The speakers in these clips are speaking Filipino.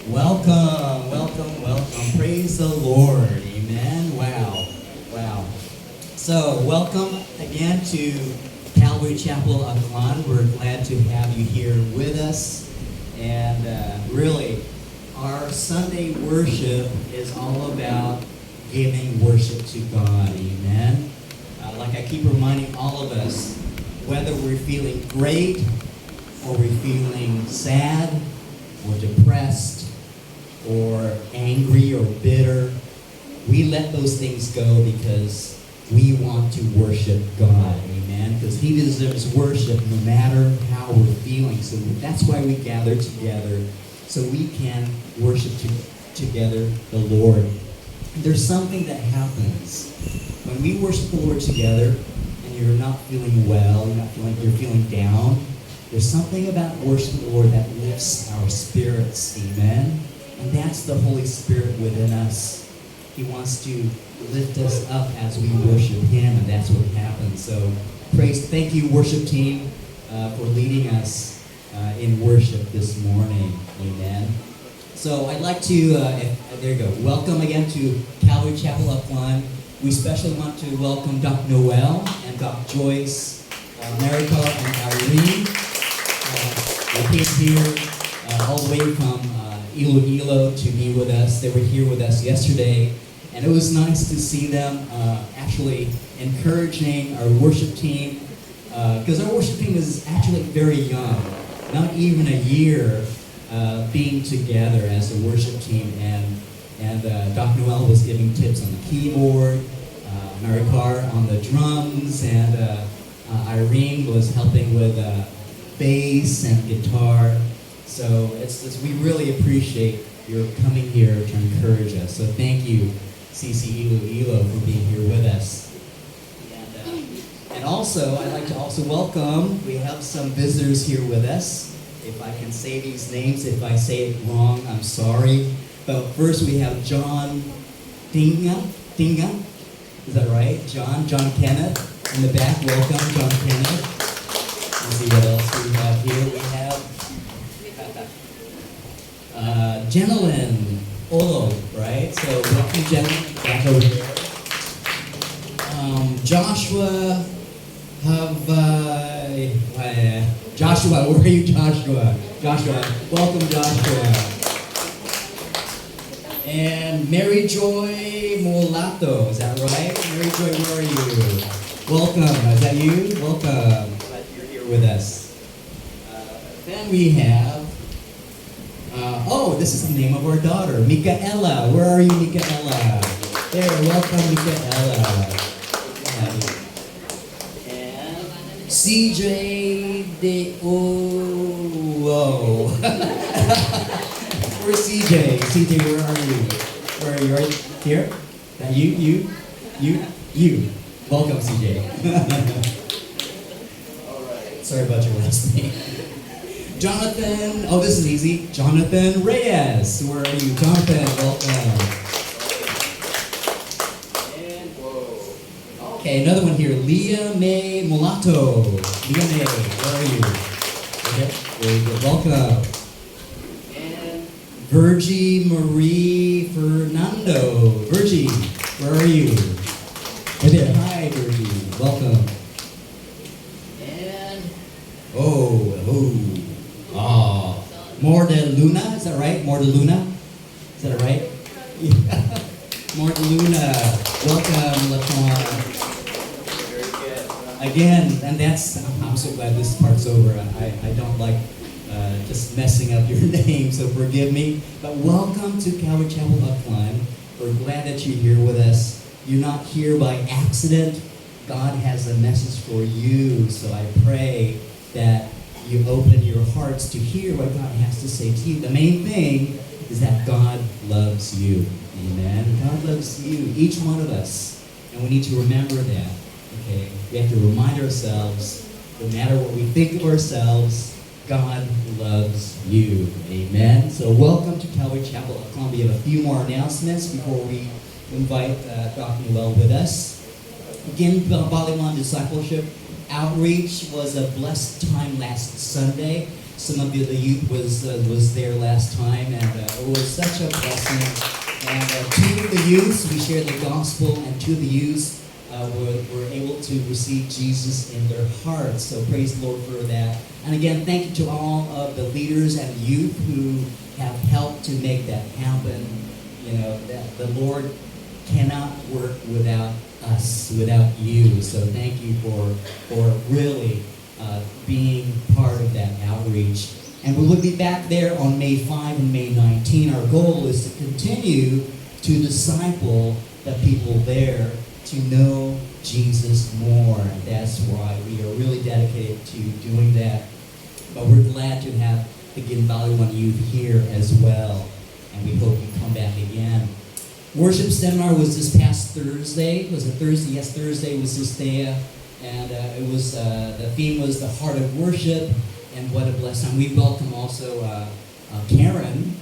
Welcome, welcome, welcome. Praise the Lord. Amen. Wow. Wow. So, welcome again to Calvary Chapel Aklan. We're glad to have you here with us. And really, our Sunday worship is all about giving worship to God. Amen. Like I keep reminding all of us, whether we're feeling great or we're feeling sad or depressed or angry or bitter, we let those things go because we want to worship God, amen? Because He deserves worship no matter how we're feeling. So that's why we gather together, so we can worship together the Lord. And there's something that happens when we worship the Lord together and you're not feeling well, you're feeling down. There's something about worshiping the Lord that lifts our spirits, amen? And that's the Holy Spirit within us. He wants to lift us up as we worship Him, and that's what happens. So thank you, worship team, for leading us in worship this morning, amen? So I'd like to, there you go, welcome again to Calvary Chapel Upline. We especially want to welcome Dr. Noel and Dr. Joyce, America and Irene. They came here all the way from Iloilo to be with us. They were here with us yesterday, and it was nice to see them actually encouraging our worship team, because our worship team is actually very young, not even a year being together as a worship team, and Dr. Noel was giving tips on the keyboard, Marikar on the drums, and Irene was helping with bass and guitar. So we really appreciate your coming here to encourage us. So thank you, CC Iloilo, for being here with us. And also, I'd like to also welcome, we have some visitors here with us. If I can say these names, if I say it wrong, I'm sorry. But first we have John Tinga, is that right? John Kenneth in the back. Welcome, John Kenneth. Let's see what else we have here. We have Jenilyn Olo, right? So welcome, Jenilyn, back over here. Joshua, Joshua, where are you, Joshua? Joshua, welcome, Joshua. And Mary Joy Molato, is that right? Mary Joy, where are you? Welcome, is that you? Welcome, glad you're here with us. Then we have, this is the name of our daughter, Micaela. Where are you, Micaela? There, welcome, Micaela. And CJ De whoa. Where's CJ? CJ, where are you? Where are you? Right here? That you. Welcome, CJ. All right. Sorry about your last name. Jonathan, this is easy. Jonathan Reyes. Where are you? Jonathan, welcome. And, whoa. Okay, another one here. Leah May Mulatto. Leah May, where are you? Okay, very good. Welcome. And Virgie Marie Fernando. Virgie, where are you? Right there. Hi, Virgie. Welcome. And, More de Luna, is that right? More de Luna? Is that right? Yeah. More de Luna. Welcome, Latoya. Very good. Again, and I'm so glad this part's over. I don't like just messing up your name, so forgive me. But welcome to Calvary Chapel Upline. We're glad that you're here with us. You're not here by accident. God has a message for you, so I pray that you open your hearts to hear what God has to say to you. The main thing is that God loves you. Amen. God loves you, each one of us. And we need to remember that. Okay? We have to remind ourselves, no matter what we think of ourselves, God loves you. Amen. So welcome to Calvary Chapel of Columbia. We have a few more announcements before we invite Dr. Noel with us. Again, Baliman Discipleship Outreach was a blessed time last Sunday. Some of the youth was there last time, and it was such a blessing. And two of the youths, we shared the gospel, and two of the youths were able to receive Jesus in their hearts. So praise the Lord for that. And again, thank you to all of the leaders and youth who have helped to make that happen. You know, that the Lord cannot work without us, without you. So thank you for really being part of that outreach. And we will be back there on May 5 and May 19. Our goal is to continue to disciple the people there to know Jesus more. And that's why we are really dedicated to doing that. But we're glad to have the Valley One youth here as well. And we hope you come back again. Worship seminar was this past Thursday. Was it Thursday? Yes, Thursday was this day. And it was the theme was the heart of worship. And what a blessing. We welcome also Karen,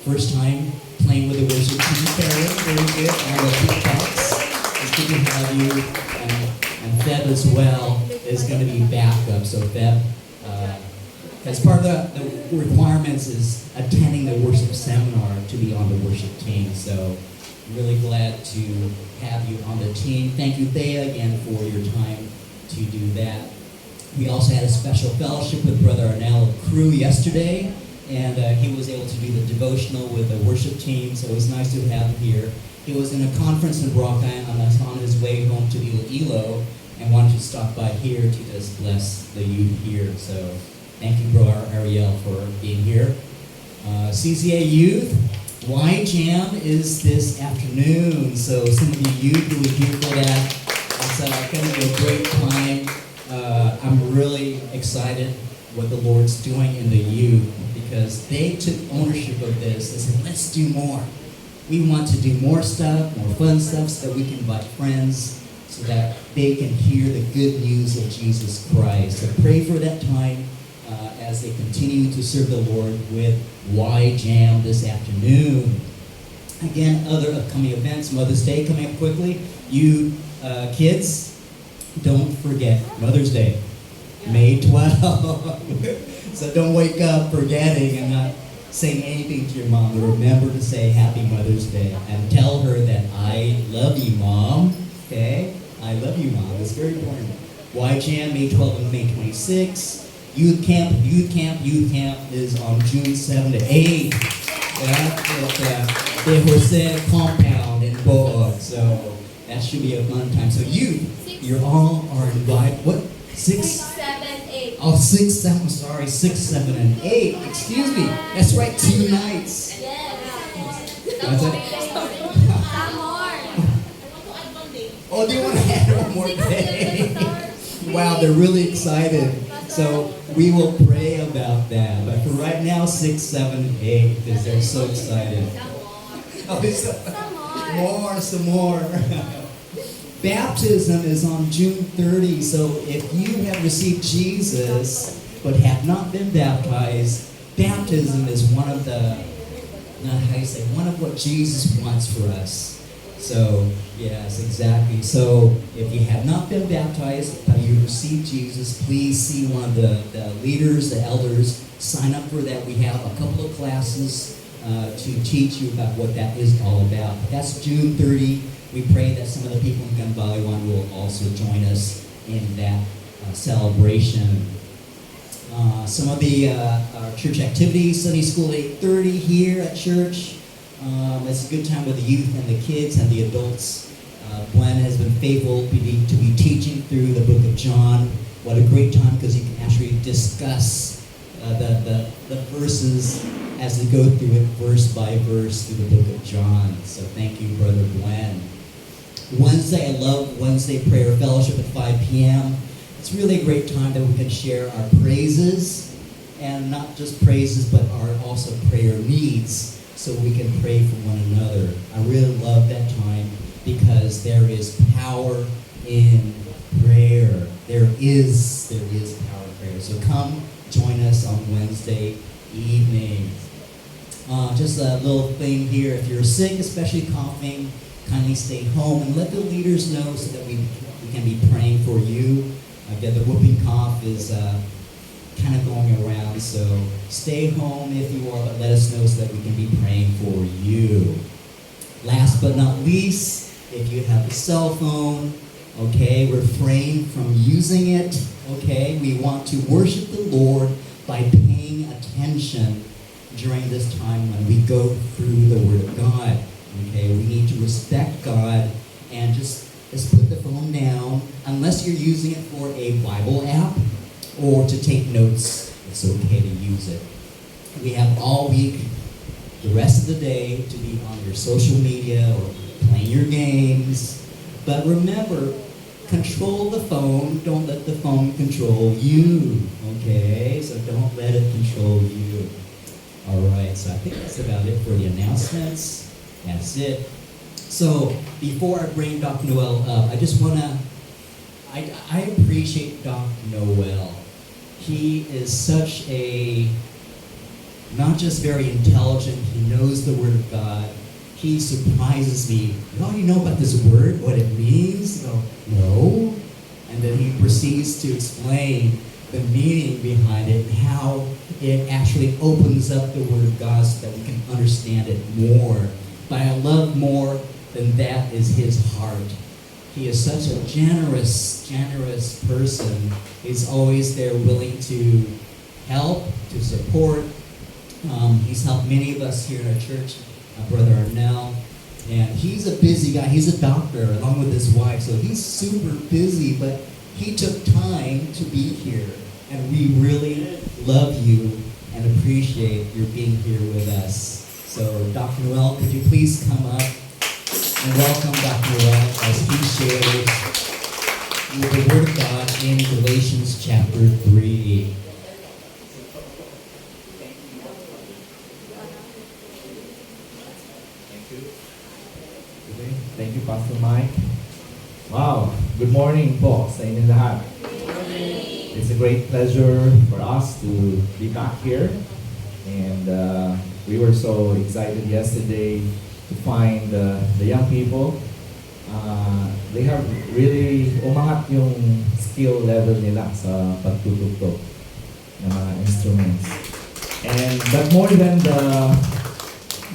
first time playing with the worship team. Karen, very good. And the Beatbox. It's good to have you. And Feb as well is going to be backup. So Feb, as part of the requirements is attending the worship seminar to be on the worship team. So really glad to have you on the team. Thank you, Thea, again for your time to do that. We also had a special fellowship with Brother Arnell Crew yesterday, and he was able to do the devotional with the worship team, so it was nice to have him here. He was in a conference in Boracay on his way home to Iloilo, and wanted to stop by here to just bless the youth here. So thank you, Brother Ariel, for being here. CCA Youth, Y Jam is this afternoon, so some of you youth who are here for that, it's going to be a great time. I'm really excited what the Lord's doing in the youth because they took ownership of this. They said, let's do more. We want to do more stuff, more fun stuff, so that we can invite friends, so that they can hear the good news of Jesus Christ. So pray for that time as they continue to serve the Lord with Y Jam this afternoon. Again, other upcoming events, Mother's Day coming up quickly. You kids, don't forget Mother's Day, May 12th. So don't wake up forgetting and not saying anything to your mom. But remember to say Happy Mother's Day and tell her that I love you, Mom. Okay? I love you, Mom. It's very important. Y Jam, May 12th and May 26th. Youth Camp is on June 7 to 8. At the Jose compound in Boog. So that should be a fun time. So you're all are invited. What? 6, 7, 8. Oh, 6, 7. Sorry, 6, 7, and 8. Excuse me. That's right. 2 nights. What's that? Oh, do you want to add one more day? Wow, they're really excited. So we will pray about that. But for right now, 6, 7, 8, because they're so excited. Oh, some more. Baptism is on June 30. So if you have received Jesus but have not been baptized, baptism is one of one of what Jesus wants for us. So, yes, exactly. So, if you have not been baptized, but you received Jesus, please see one of the leaders, the elders, sign up for that. We have a couple of classes to teach you about what that is all about. That's June 30. We pray that some of the people in Gun Valley One will also join us in that celebration. Some of the our church activities, Sunday school 8:30 here at church. It's a good time with the youth and the kids and the adults. Gwen has been faithful to be teaching through the book of John. What a great time, because you can actually discuss the verses as we go through it verse by verse through the book of John. So thank you, Brother Gwen. Wednesday, I love Wednesday prayer fellowship at 5 p.m. It's really a great time that we can share our praises, and not just praises, but our also prayer needs, so we can pray for one another. I really love that time because there is power in prayer. There is power in prayer. So come join us on Wednesday evening. Just a little thing here. If you're sick, especially coughing, kindly stay home and let the leaders know so that we can be praying for you. Again, the whooping cough is kind of going around. So stay home if you are, but let us know so that we can be praying for you. Last but not least, if you have a cell phone, okay, refrain from using it, okay? We want to worship the Lord by paying attention during this time when we go through the Word of God, okay? We need to respect God and just put the phone down. Unless you're using it for a Bible app or to take notes, it's okay to use it. We have all week, the rest of the day, to be on your social media or playing your games. But remember, control the phone. Don't let the phone control you, okay? So don't let it control you. All right, so I think that's about it for the announcements. That's it. So before I bring Dr. Noel up, I just want to, I appreciate Dr. Noel. He is such a, not just very intelligent, he knows the Word of God. He surprises me. You know about this word, what it means? I go, no. And then he proceeds to explain the meaning behind it and how it actually opens up the Word of God so that we can understand it more. But I love more than that is his heart. He is such a generous person. He's always there willing to help, to support. He's helped many of us here in our church, Brother Arnell. And he's a busy guy. He's a doctor along with his wife. So he's super busy, but he took time to be here. And we really love you and appreciate your being here with us. So Dr. Noel, could you please come up and welcome Dr. Noel as he shares with the Word of God in Galatians chapter 3. Thank you, Pastor Mike. Wow, good morning po sa inyong lahat. It's a great pleasure for us to be back here. And we were so excited yesterday to find the young people. They have really umangat yung skill level nila sa pagtutugtog ng mga instruments. But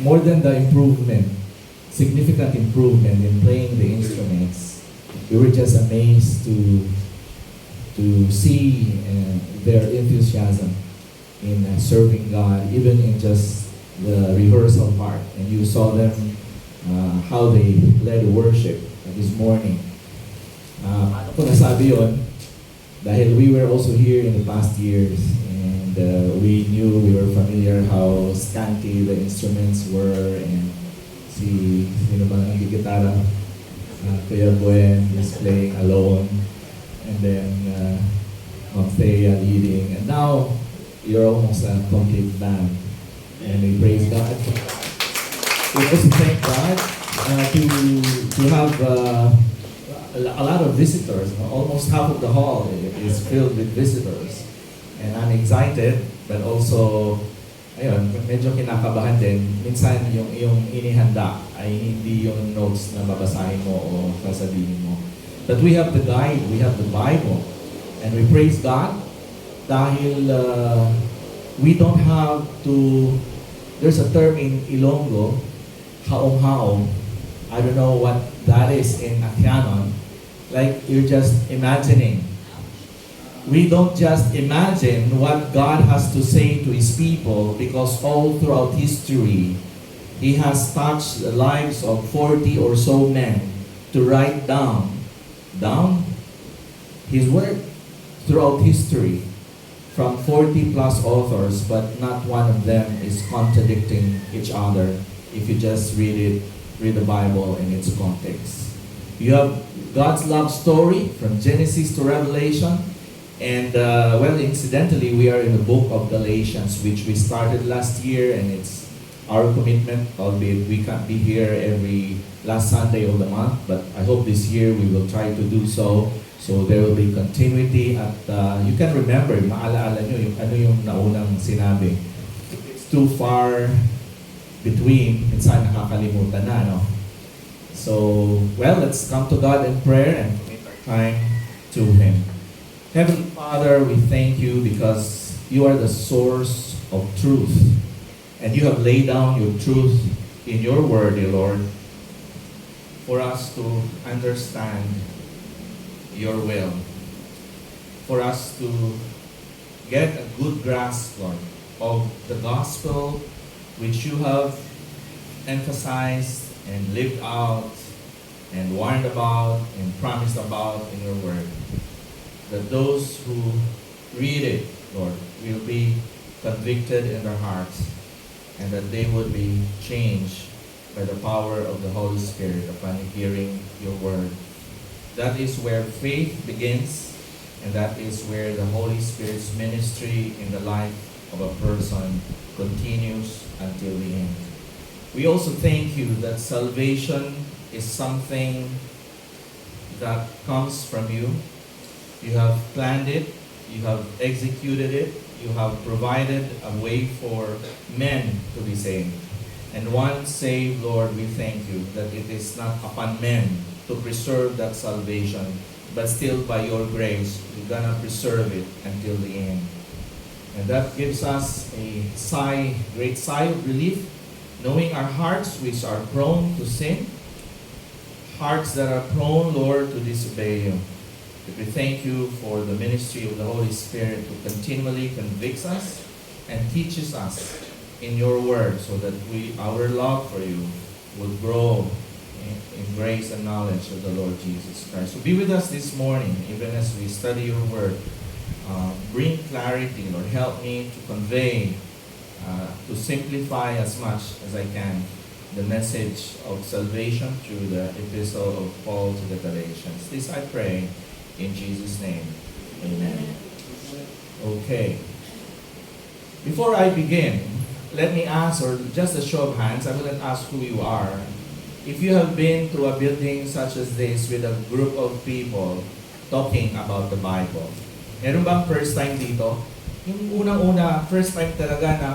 more than the improvement, significant improvement in playing the instruments, we were just amazed to see their enthusiasm in serving God, even in just the rehearsal part. And you saw them how they led worship this morning. Paano ko nasabi yun? Dahil we were also here in the past years, and we knew, we were familiar how scanty the instruments were, and sino ba nagigitara? Kuya Buen is playing alone, and then Ma'am Thea leading, and now you're almost a complete band, and we praise God. We also thank God to have a lot of visitors. Almost half of the hall is filled with visitors, and I'm excited, but also ayun, medyo kinakabahan din. Minsan yung inihanda ay hindi yung notes na babasahin mo o sasabihin mo. But we have the guide, we have the Bible. And we praise God dahil we don't have to, there's a term in Ilonggo, haong-haong. I don't know what that is in Akyanon. Like you're just imagining. We don't just imagine what God has to say to His people, because all throughout history, He has touched the lives of 40 or so men to write down His word throughout history from 40 plus authors, but not one of them is contradicting each other if you just read the Bible in its context. You have God's love story from Genesis to Revelation. And well, incidentally, we are in the book of Galatians, which we started last year, and it's our commitment, albeit we can't be here every last Sunday of the month, but I hope this year we will try to do so. So there will be continuity at, you can remember, maalaala nyo yung ano yung naunang sinabi. If it's too far between, minsan nakakalimutan na, no? So, well, let's come to God in prayer and commit our time to Him. Heavenly Father, we thank you because you are the source of truth. And you have laid down your truth in your word, dear Lord, for us to understand your will, for us to get a good grasp, Lord, of the gospel which you have emphasized and lived out and warned about and promised about in your word. That those who read it, Lord, will be convicted in their hearts, and that they would be changed by the power of the Holy Spirit upon hearing your word. That is where faith begins, and that is where the Holy Spirit's ministry in the life of a person continues until the end. We also thank you that salvation is something that comes from you. You have planned it, you have executed it, you have provided a way for men to be saved. And once saved, Lord, we thank you that it is not upon men to preserve that salvation, but still by your grace, you're gonna preserve it until the end. And that gives us a great sigh of relief, knowing our hearts which are prone to sin, hearts that are prone, Lord, to disobey you. We thank you for the ministry of the Holy Spirit who continually convicts us and teaches us in your word, so that our love for you will grow in grace and knowledge of the Lord Jesus Christ. So be with us this morning, even as we study your word. Bring clarity, Lord. Help me to convey, to simplify as much as I can the message of salvation through the epistle of Paul to the Galatians. This I pray in Jesus' name. Amen. Okay. Before I begin, let me ask, or just a show of hands, I wouldn't ask who you are. If you have been to a building such as this with a group of people talking about the Bible, meron bang first time dito? Yung unang-una, first time talaga na,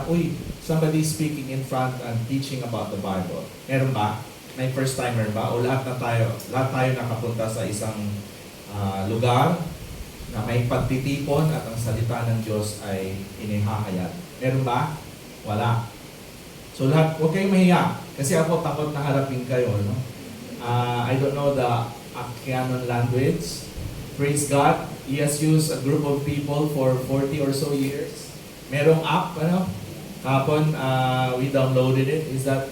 somebody speaking in front and teaching about the Bible. Meron ba? May first timer ba? O lahat tayo nakapunta sa isang lugar na may pagtitipon at ang salita ng Diyos ay inihahayag. Meron ba? Wala. So lahat, huwag kayong mahiya. Kasi ako takot na harapin kayo. No? I don't know the Achaean language. Praise God. He has used a group of people for 40 or so years. Merong app, Kapon, we downloaded it. Is that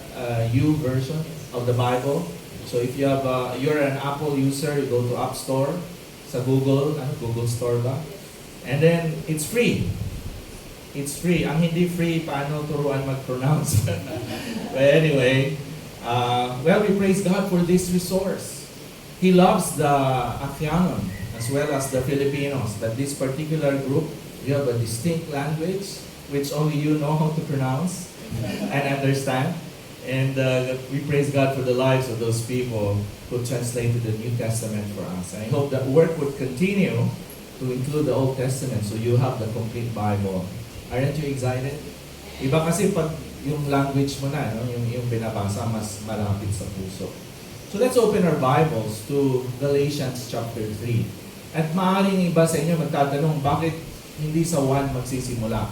U version of the Bible? So if you have, you're an Apple user, you go to App Store, sa Google, Google Store ba? And then, it's free. It's free. Ang hindi free, paano turuan mag-pronounce? But anyway, well, we praise God for this resource. He loves the Achaean as well as the Filipinos. That this particular group, you have a distinct language which only you know how to pronounce and understand. And we praise God for the lives of those people who translated the New Testament for us. And I hope that work would continue to include the Old Testament so you have the complete Bible. Aren't you excited? Iba kasi pag yung language mo na, yung binabasa, mas malapit sa puso. So let's open our Bibles to Galatians chapter 3. At maaaring iba sa inyo magtatanong, bakit hindi sa 1 magsisimula?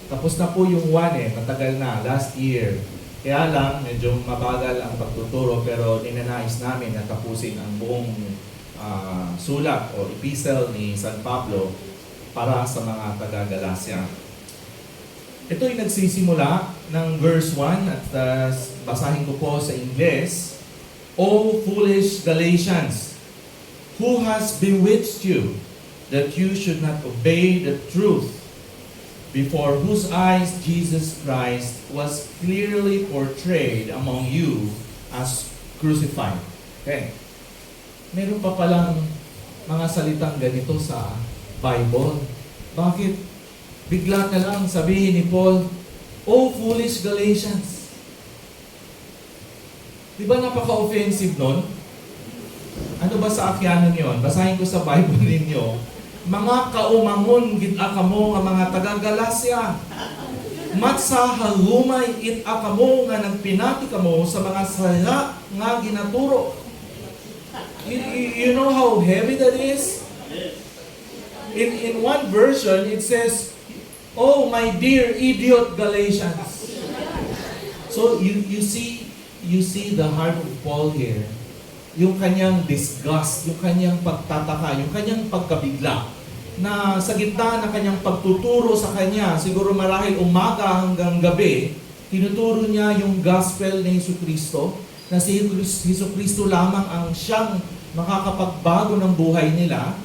Tapos na po yung 1 matagal na, last year. Kaya lang, medyo mabagal ang pagtuturo, pero ninanais namin na tapusin ang buong sulat o epistle ni San Pablo para sa mga taga-Galacia. Ito ay nagsisimula ng verse 1 at basahin ko po sa Ingles. O foolish Galatians, who has bewitched you that you should not obey the truth, before whose eyes Jesus Christ was clearly portrayed among you as crucified. Okay. Meron pa palang mga salitang ganito sa Bible. Bakit bigla na lang sabihin ni Paul, O foolish Galatians? Di ba napaka-offensive nun? Ano ba sa Achaean yun? Basahin ko sa Bible ninyo. Mga kaumangon gid akamo nga mga taga-Galacia. Matsa halumay it akamo nga nagpinati kamo sa mga sala nga ginaturo. You know how heavy that is? In one version, it says, Oh, my dear idiot Galatians. So you see the heart of Paul here. Yung kanyang disgust, yung kanyang pagtataka, yung kanyang pagkabigla na sa gitna ng kanyang pagtuturo sa kanya, siguro marahil umaga hanggang gabi, tinuturo niya yung gospel ni Jesucristo, na si Jesucristo lamang ang siyang makakapagbago ng buhay nila,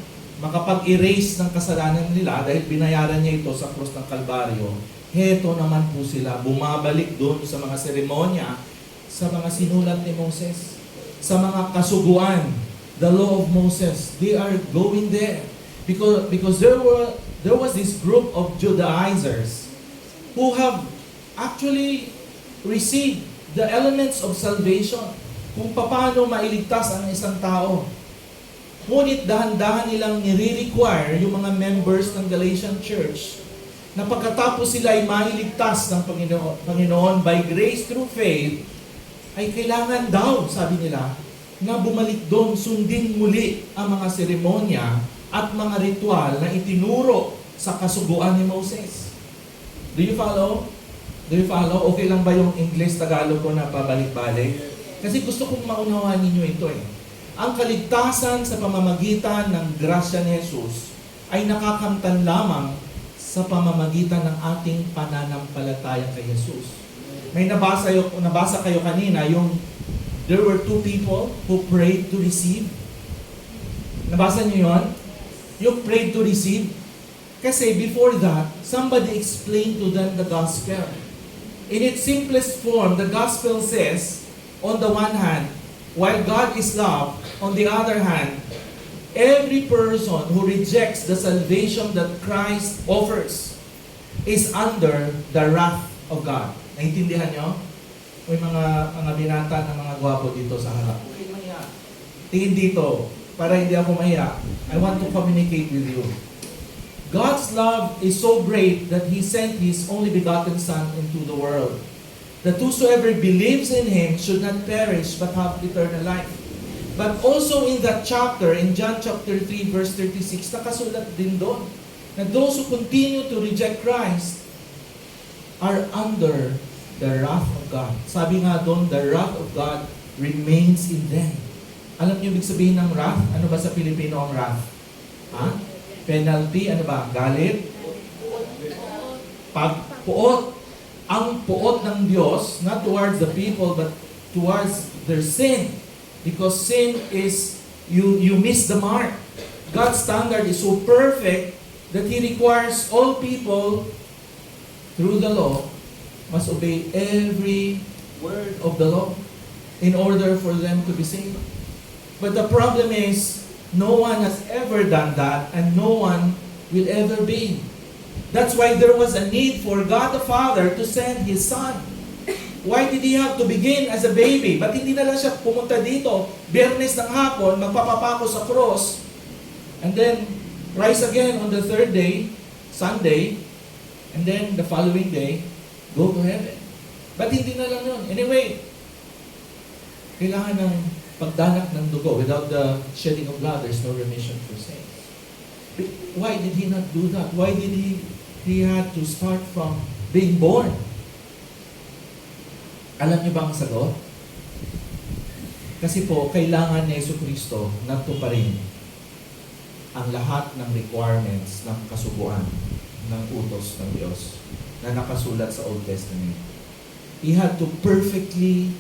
makapag-erase ng kasalanan nila dahil binayaran niya ito sa krus ng Kalbaryo. Heto naman po sila, bumabalik doon sa mga seremonya, sa mga sinulat ni Moses, sa mga kasuguan, the law of Moses. They are going there because there was this group of Judaizers who have actually received the elements of salvation, kung paano mailigtas ang isang tao. Ngunit dahan-dahan nilang nire-require yung mga members ng Galatian Church na pagkatapos sila ay mailigtas ng Panginoon by grace through faith, ay kailangan daw, sabi nila, na bumalik doon, sundin muli ang mga seremonya at mga ritual na itinuro sa kasuguan ni Moses. Do you follow? Do you follow? Okay lang ba yung English, Tagalog ko na pabalik-balik? Kasi gusto kong maunawaan ninyo ito eh. Ang kaligtasan sa pamamagitan ng grasya ni Jesus ay nakakamtan lamang sa pamamagitan ng ating pananampalataya kay Jesus. May nabasa kayo kanina, yung there were two people who prayed to receive. Nabasa niyo yon? Yung prayed to receive. Kasi before that, somebody explained to them the gospel. In its simplest form, the gospel says, on the one hand, while God is love, on the other hand, every person who rejects the salvation that Christ offers is under the wrath of God. Naintindihan nyo? May mga binata ng mga gwapo dito sa harap. Okay, maya. Tingin dito, para hindi ako maya. I want to communicate with you. God's love is so great that He sent His only begotten Son into the world, that whosoever believes in Him should not perish but have eternal life. But also in that chapter, in John chapter 3 verse 36, nakasulat din doon, na those who continue to reject Christ are under the wrath of God. Sabi nga doon, the wrath of God remains in them. Alam niyo ibig sabihin ng wrath? Ano ba sa Pilipino ang wrath? Ha? Penalty, ano ba? Galit? Pagpuot. Ang puot ng Diyos, not towards the people, but towards their sin. Because sin is, you miss the mark. God's standard is so perfect that He requires all people, through the law, must obey every word of the law in order for them to be saved. But the problem is, no one has ever done that and no one will ever be. That's why there was a need for God the Father to send His Son. Why did He have to begin as a baby? Ba't hindi na lang siya pumunta dito, Biyernes ng hapon, magpapapako sa cross, and then rise again on the third day, Sunday, and then the following day, go to heaven. Ba't hindi na lang yun? Anyway, kailangan ng pagdanak ng dugo. Without the shedding of blood, there's no remission for sins. Why did He not do that? Why did He had to start from being born? Alam niyo ba ang sagot? Kasi po, kailangan ni Jesucristo na tuparin ang lahat ng requirements ng kasubuan ng utos ng Diyos na nakasulat sa Old Testament. He had to perfectly,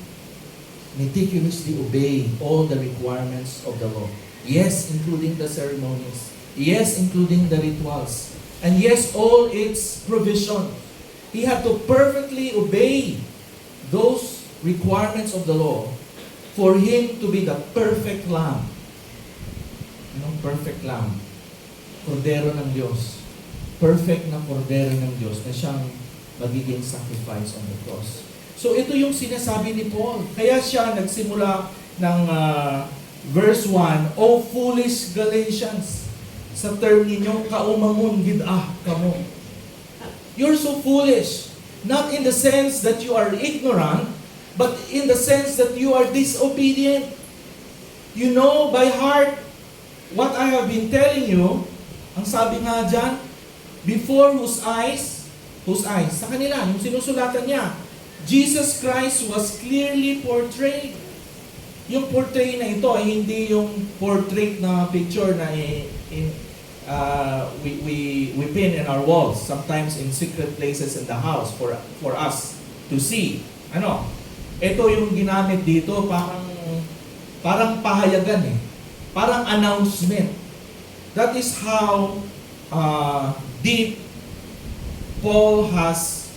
meticulously obey all the requirements of the law. Yes, including the ceremonies. Yes, including the rituals. And yes, all its provision. He had to perfectly obey those requirements of the law for Him to be the perfect lamb. Anong perfect lamb? Kordero ng Diyos. Perfect na kordero ng Diyos na siyang magiging sacrifice on the cross. So ito yung sinasabi ni Paul. Kaya siya nagsimula ng verse 1, O foolish Galatians, sa term ninyo, kaumangun gid-ah kamo. You're so foolish. Not in the sense that you are ignorant, but in the sense that you are disobedient. You know by heart what I have been telling you. Ang sabi nga dyan, before whose eyes Whose eyes? Sa kanila, yung sinusulatan niya. Jesus Christ was clearly portrayed. Yung portray na ito ay hindi yung portrait na picture na we pin in our walls, sometimes in secret places in the house for us to see. Ano? Ito yung ginamit dito, parang pahayagan eh. Parang announcement. That is how deep Paul has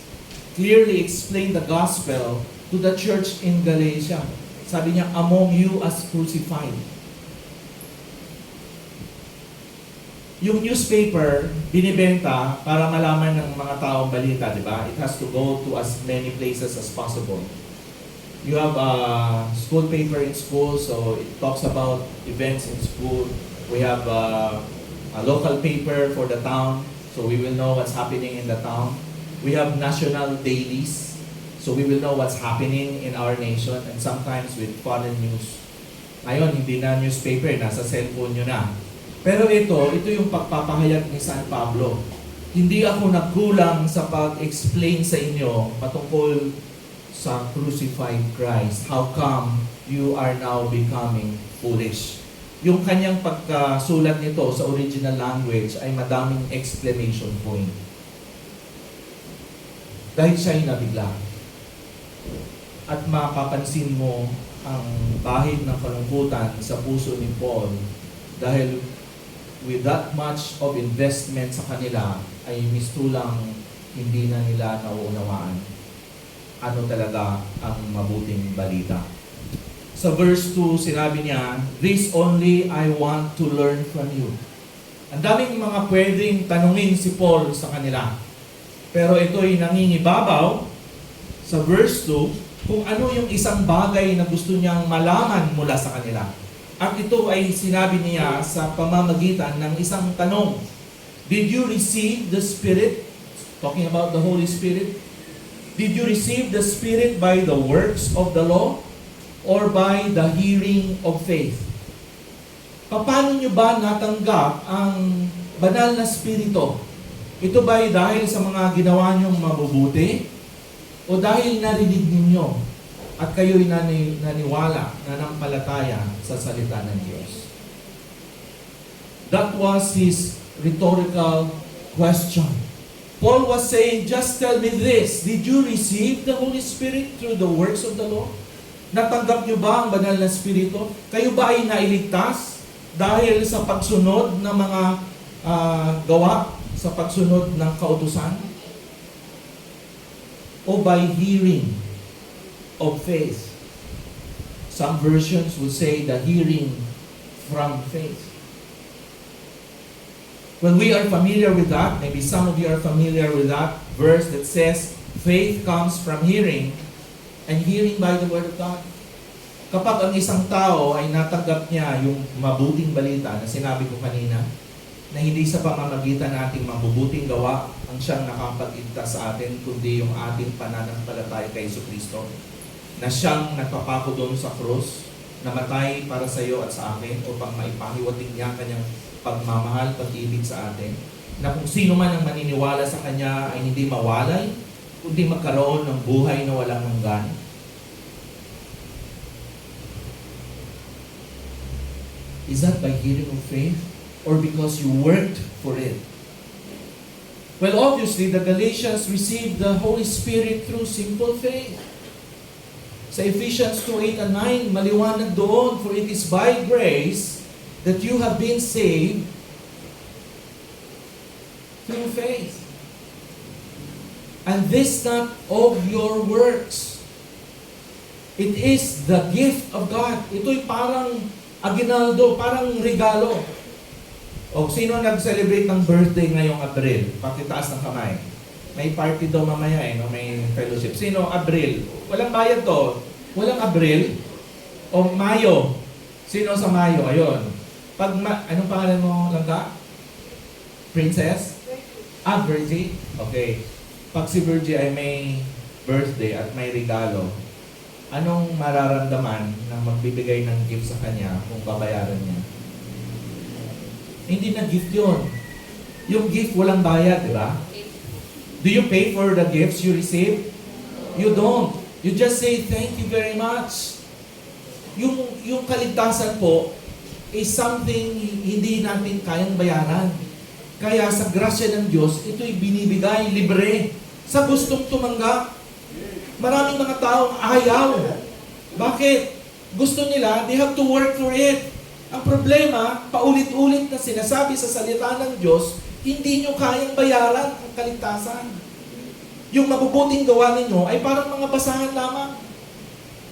clearly explained the gospel to the church in Galatia. Sabi niya, among you as crucified. Yung newspaper, binibenta para malaman ng mga taong balita, di ba? It has to go to as many places as possible. You have a school paper in school, so it talks about events in school. We have a local paper for the town, so we will know what's happening in the town. We have national dailies, so we will know what's happening in our nation, and sometimes with foreign news. Ngayon, hindi na newspaper, nasa cellphone nyo na. Pero ito yung pagpapahayag ni San Pablo. Hindi ako nagkulang sa pag-explain sa inyo patungkol sa crucified Christ. How come you are now becoming foolish? Yung kanyang pagkasulat nito sa original language ay madaming exclamation point. Dahil siya'y nabigla. At mapapansin mo ang bahid ng kalungkutan sa puso ni Paul dahil with that much of investment sa kanila ay mistulang hindi na nila nauunawaan ano talaga ang mabuting balita. Sa verse 2, sinabi niya, "This only I want to learn from you." Ang daming mga pwedeng tanungin si Paul sa kanila. Pero ito'y nangingibabaw sa verse 2 kung ano yung isang bagay na gusto niyang malaman mula sa kanila. At ito ay sinabi niya sa pamamagitan ng isang tanong. Did you receive the Spirit? Talking about the Holy Spirit. Did you receive the Spirit by the works of the law or by the hearing of faith? Paano nyo ba natanggap ang banal na Espiritu? Ito ba'y dahil sa mga ginawa nyong mabubuti? O dahil narinig ninyo at kayo'y naniwala, nanampalataya sa salita ng Diyos? That was his rhetorical question. Paul was saying, just tell me this, did you receive the Holy Spirit through the works of the law? Natanggap nyo ba ang banal na Espiritu? Kayo ba ay nailigtas dahil sa pagsunod ng mga gawa, sa pagsunod ng kautusan? O by hearing of faith? Some versions would say the hearing from faith. When we are familiar with that, maybe some of you are familiar with that verse that says, faith comes from hearing, and hearing by the Word of God. Kapag ang isang tao ay natanggap niya yung mabuting balita na sinabi ko kanina, na hindi sa pamamagitan ng ating mabubuting gawa ang siyang nakapag-igtas sa atin, kundi yung ating pananampalataya kay Jesucristo, na siyang nagpapako doon sa krus, namatay para sa iyo at sa akin upang maipahiwatig niya kanyang pagmamahal, pag-ibig sa atin, na kung sino man ang maniniwala sa Kanya ay hindi mawalay, kundi magkaroon ng buhay na walang hanggan. Is that by hearing of faith? Or because you worked for it? Well, obviously, the Galatians received the Holy Spirit through simple faith. Sa Ephesians 2:8 and 9, maliwanag doon, for it is by grace that you have been saved through faith. And this not of your works. It is the gift of God. Ito'y parang aginaldo, parang regalo. O sino nag-celebrate ng birthday ngayong Abril? Pakitaas ng kamay. May party daw mamaya no? May fellowship. Sino? Abril. Walang bayad to. Walang Abril. O Mayo. Sino sa Mayo? Ayun. Anong pangalan mo, Langka? Princess? Virgie? Okay. Pag si Virgie ay may birthday at may regalo, anong mararamdaman na magbibigay ng gift sa kanya kung babayaran niya? Hindi na gift yun. Yung gift walang bayad, di ba? Do you pay for the gifts you receive? You don't. You just say, thank you very much. Yung kaligtasan po is something hindi natin kayang bayaran. Kaya sa grasya ng Diyos, ito'y binibigay libre sa gustong tumanggap. Maraming mga taong ayaw. Bakit? Gusto nila, they have to work for it. Ang problema, paulit-ulit na sinasabi sa salita ng Diyos, hindi nyo kayang bayaran ang kaligtasan. Yung mabubuting gawa ninyo ay parang mga basahan lamang.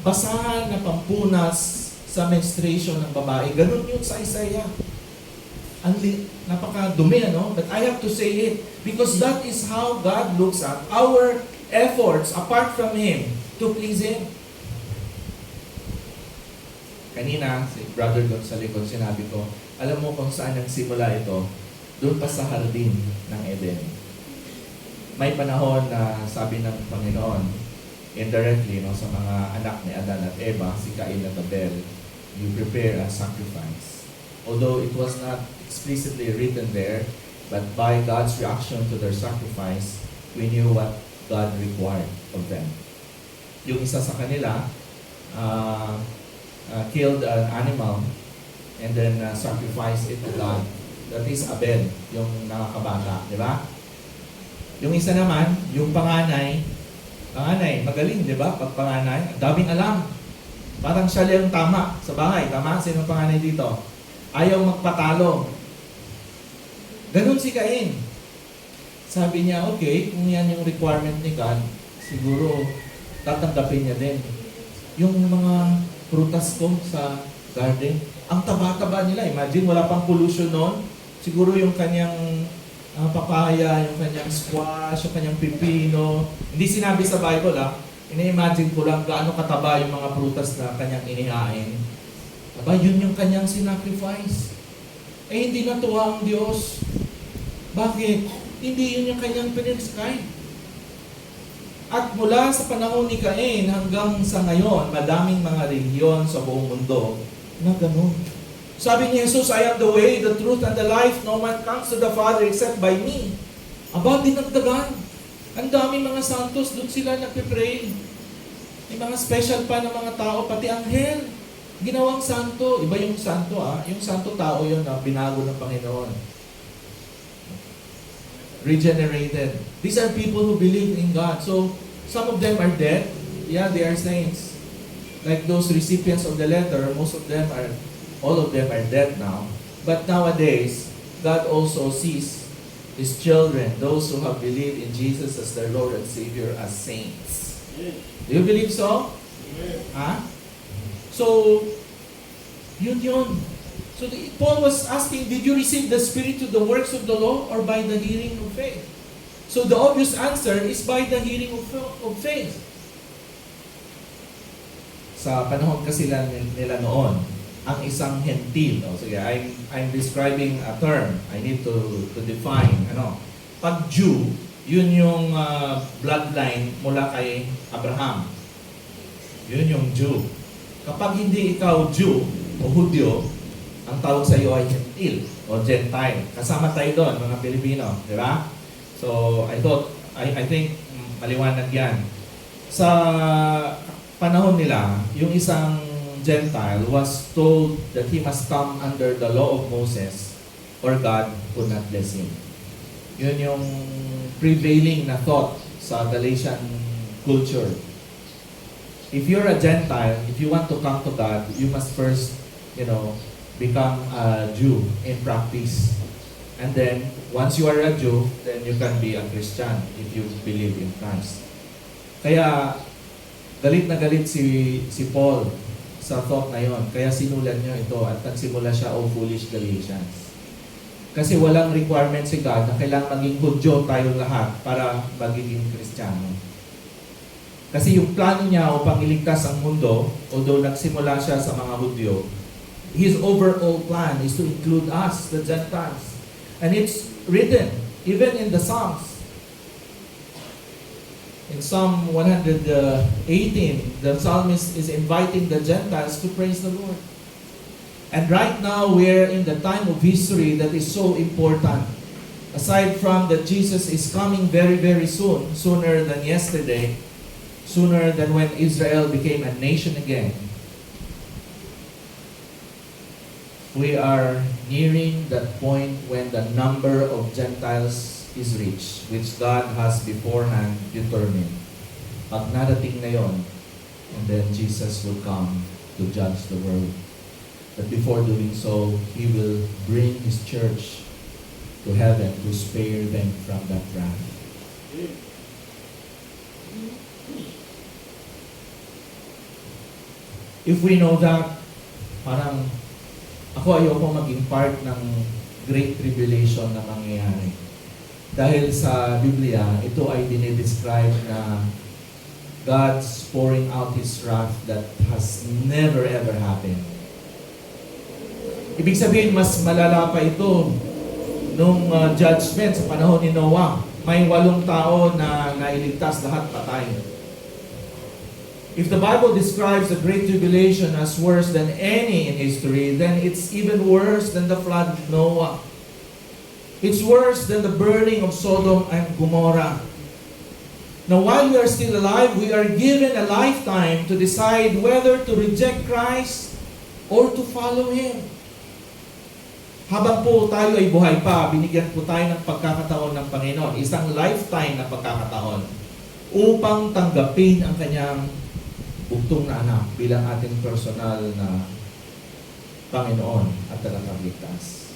Basahan na pampunas sa menstruation ng babae. Ganun yun sa Isaiah. Napakadumi, ano? But I have to say it because that is how God looks at our efforts apart from Him to please Him. Kanina, si Brother doon sa likod, sinabi ko, alam mo kung saan nagsimula ito? Doon pa sa hardin ng Eden. May panahon na sabi ng Panginoon, indirectly, no, sa mga anak ni Adan at Eva, si Cain at Abel, you prepare a sacrifice. Although it was not explicitly written there, but by God's reaction to their sacrifice, we knew what God required of them. Yung isa sa kanila, killed an animal and then sacrificed it to God. That is Abel, yung nakakabata, di ba? Yung isa naman, yung panganay, magaling, di ba? Pag panganay, ang daming alam. Parang siya lang tama sa bahay. Tama? Sino panganay dito? Ayaw magpatalo. Ganun si Cain. Sabi niya, okay, kung yan yung requirement ni God, siguro tatanggapin niya din. Yung mga prutas ko sa garden, ang taba-taba nila. Imagine, wala pang pollution noon. Siguro yung kanyang papaya, yung kanyang squash, yung kanyang pipino. Hindi sinabi sa Bible, ini-imagine ko lang gaano kataba yung mga prutas na kanyang inihain. Aba, yun yung kanyang sinacrifice. Hindi natuwa ang Diyos. Bakit? Hindi yun yung kanyang pinag-sky. At mula sa panahon ni Cain hanggang sa ngayon, madaming mga reliyon sa buong mundo na ganun. Sabi ni Jesus, I am the way, the truth, and the life. No man comes to the Father except by me. Aba, dinagdagan. Ang daming mga santos, doon sila nagpipray. May mga special pa ng mga tao, pati anghel. Ginawang santo. Iba yung santo, Yung santo tao yun na binago ng Panginoon. Regenerated. These are people who believe in God. So, some of them are dead. Yeah, they are saints. Like those recipients of the letter, all of them are dead now. But nowadays, God also sees His children, those who have believed in Jesus as their Lord and Savior, as saints. Do you believe so? So, yun. So Paul was asking, did you receive the Spirit to the works of the law or by the hearing of faith? So the obvious answer is by the hearing of faith. Sa panahon kasi nila noon, ang isang hentil. Sige, I'm describing a term. I need to define. Pag Jew, yun yung bloodline mula kay Abraham. Yun yung Jew. Kapag hindi ikaw Jew o Hudyo, ang tawag sa iyo ay hentil o Gentile. Kasama tayo doon, mga Pilipino. Di ba? So, I think, maliwanag yan. Sa panahon nila, yung isang Gentile was told that he must come under the law of Moses or God would not bless him. Yun yung prevailing na thought sa Galatian culture. If you're a Gentile, if you want to come to God, you must first, become a Jew in practice. And then, once you are a Jew, then you can be a Christian if you believe in Christ. Kaya, galit na galit si Paul sa thought na yon. Kaya sinulat niya ito at nagsimula siya, O foolish Galatians. Kasi walang requirement si God na kailangan maging Hudyo tayong lahat para magiging Kristiyano. Kasi yung plano niya upang iligtas ang mundo, although nagsimula siya sa mga Hudyo, His overall plan is to include us, the Gentiles. And it's written, even in the Psalms. In Psalm 118, the psalmist is inviting the Gentiles to praise the Lord. And right now, we're in the time of history that is so important. Aside from that Jesus is coming very, very soon, sooner than yesterday, sooner than when Israel became a nation again, we are nearing that point when the number of Gentiles is reached, which God has beforehand determined. Pag narating na yon, and then Jesus will come to judge the world. But before doing so, He will bring His church to heaven to spare them from that wrath. If we know that, parang ako ayoko maging part ng Great Tribulation na mangyayari. Dahil sa Biblia, ito ay dinidescribe na God's pouring out His wrath that has never ever happened. Ibig sabihin, mas malala pa ito nung judgment sa panahon ni Noah. May 8 tao na nailigtas, lahat patay. If the Bible describes the Great Tribulation as worse than any in history, then it's even worse than the flood of Noah. It's worse than the burning of Sodom and Gomorrah. Now, while we are still alive, we are given a lifetime to decide whether to reject Christ or to follow Him. Habang po tayo ay buhay pa, binigyan po tayo ng pagkakataon ng Panginoon, isang lifetime na pagkakataon, upang tanggapin ang Kanyang bugtong na anak bilang ating personal na Panginoon at tagapagligtas.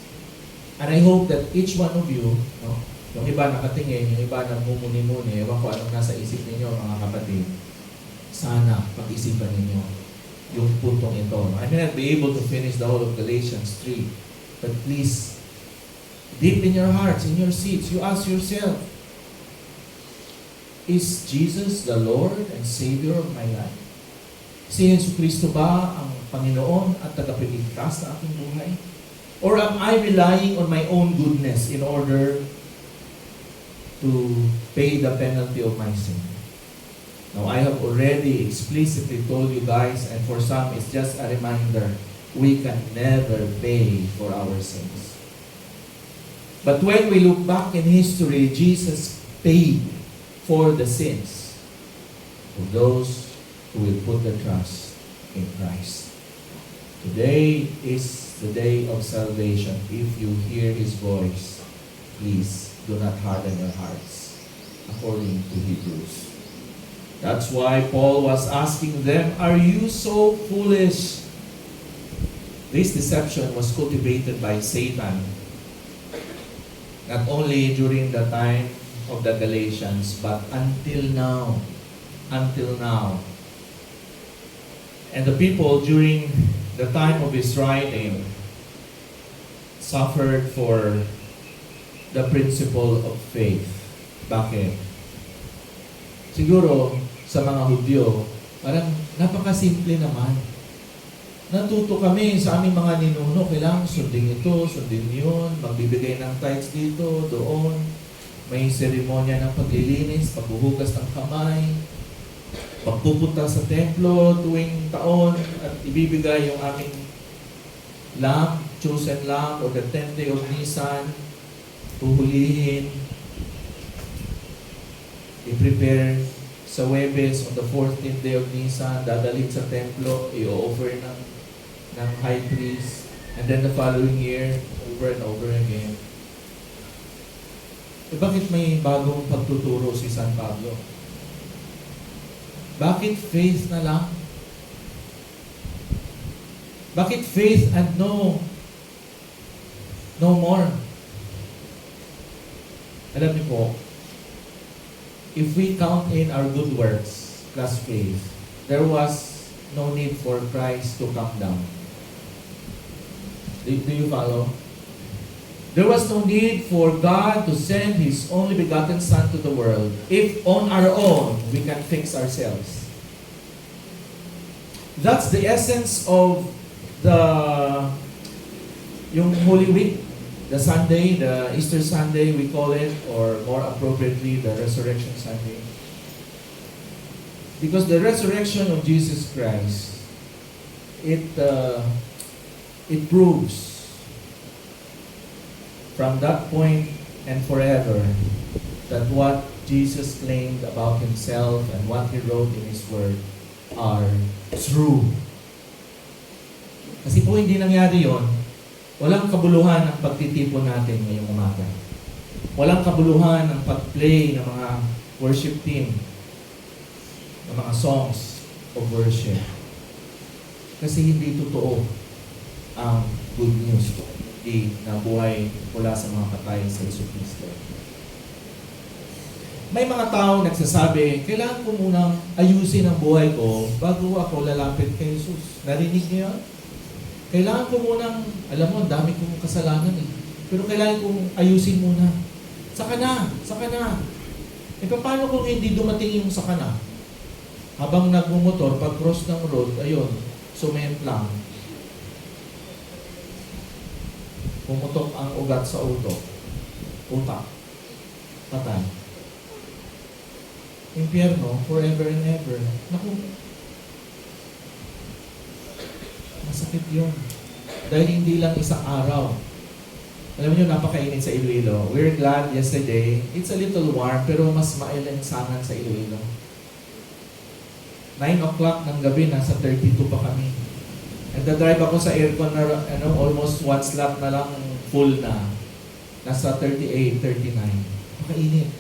And I hope that each one of you, no, yung iba nakatingin, yung iba nagmumuni-muni, ewan ko anong nasa isip ninyo mga kapatid, sana pag-isipan ninyo yung puntong ito. I may not be able to finish the whole of Galatians 3, but please, deep in your hearts, in your seats, you ask yourself, is Jesus the Lord and Savior of my life? Si Jesucristo ba ang Panginoon at tagapagligtas na aking buhay? Or am I relying on my own goodness in order to pay the penalty of my sin? Now, I have already explicitly told you guys, and for some, it's just a reminder, we can never pay for our sins. But when we look back in history, Jesus paid for the sins of those who will put their trust in Christ. Today is the day of salvation. If you hear His voice, please do not harden your hearts, according to Hebrews. That's why Paul was asking them, are you so foolish? This deception was cultivated by Satan, not only during the time of the Galatians, but until now. Until now. And the people during the time of his writing suffered for the principle of faith. Bakit? Siguro sa mga Hudyo, parang napakasimple naman. Natuto kami sa aming mga ninuno, kailangan sundin ito, sundin yun, magbibigay ng tithes dito, doon. May seremonya ng paglilinis, paghuhugas ng kamay, pagpupunta sa templo tuwing taon at ibibigay yung aming lamb, chosen lamb, or the 10th day of Nisan, puhulihin, i-prepare sa Webes on the 14th day of Nisan, dadalhin sa templo, i-offer ng high priest, and then the following year, over and over again. Eh bakit may bagong pagtuturo si San Pablo? Bakit faith na lang? Bakit faith and no more? Alam niyo po, if we count in our good works plus faith, there was no need for Christ to come down. Do you follow? There was no need for God to send His only begotten Son to the world if on our own we can fix ourselves. That's the essence of yung Holy Week, the Sunday, the Easter Sunday we call it, or more appropriately, the Resurrection Sunday. Because the resurrection of Jesus Christ, it proves from that point and forever that what Jesus claimed about himself and what he wrote in his word are true. Kasi po hindi nangyari yon, walang kabuluhan ang pagtitipon natin ngayong umaga. Walang kabuluhan ang pag-play ng mga worship team, ng mga songs of worship. Kasi hindi totoo ang good news na buhay mula sa mga patay sa Jesucristo. May mga tao nagsasabi, kailangan ko munang ayusin ang buhay ko bago ako lalapit kay Jesus. Narinig niyo yan? Kailangan ko munang, alam mo, dami kong kasalanan eh. Pero kailangan kong ayusin muna. Saka na. E paano kung hindi dumating yung saka na? Habang nagmumotor, pag cross ng road, ayun, sumент lang. Pumutok ang ugat sa utak. Patay. Impyerno, forever and ever. Naku, masakit yun. Dahil hindi lang isang araw. Alam niyo, napakainit sa Iloilo. We're glad yesterday. It's a little warm, pero mas mailansangan sa Iloilo. 9 o'clock ng gabi, nasa 32 pa kami. Nagdadrive ako sa aircon na almost one slot na lang full na. Nasa 38, 39. Makainit.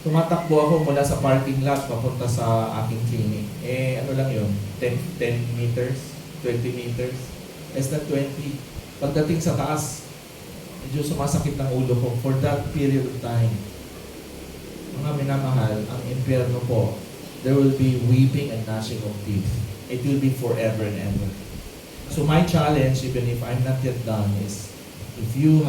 Tumatakbo ako mula sa parking lot papunta sa aking clinic. Ano lang yun? 10 meters? 20 meters? Less than 20. Pagdating sa taas, medyo sumasakit ng ulo ko for that period of time. Mga minamahal, ang impyerno po, there will be weeping and gnashing of teeth. It will be forever and ever. So my challenge, even if I'm not yet done, is if you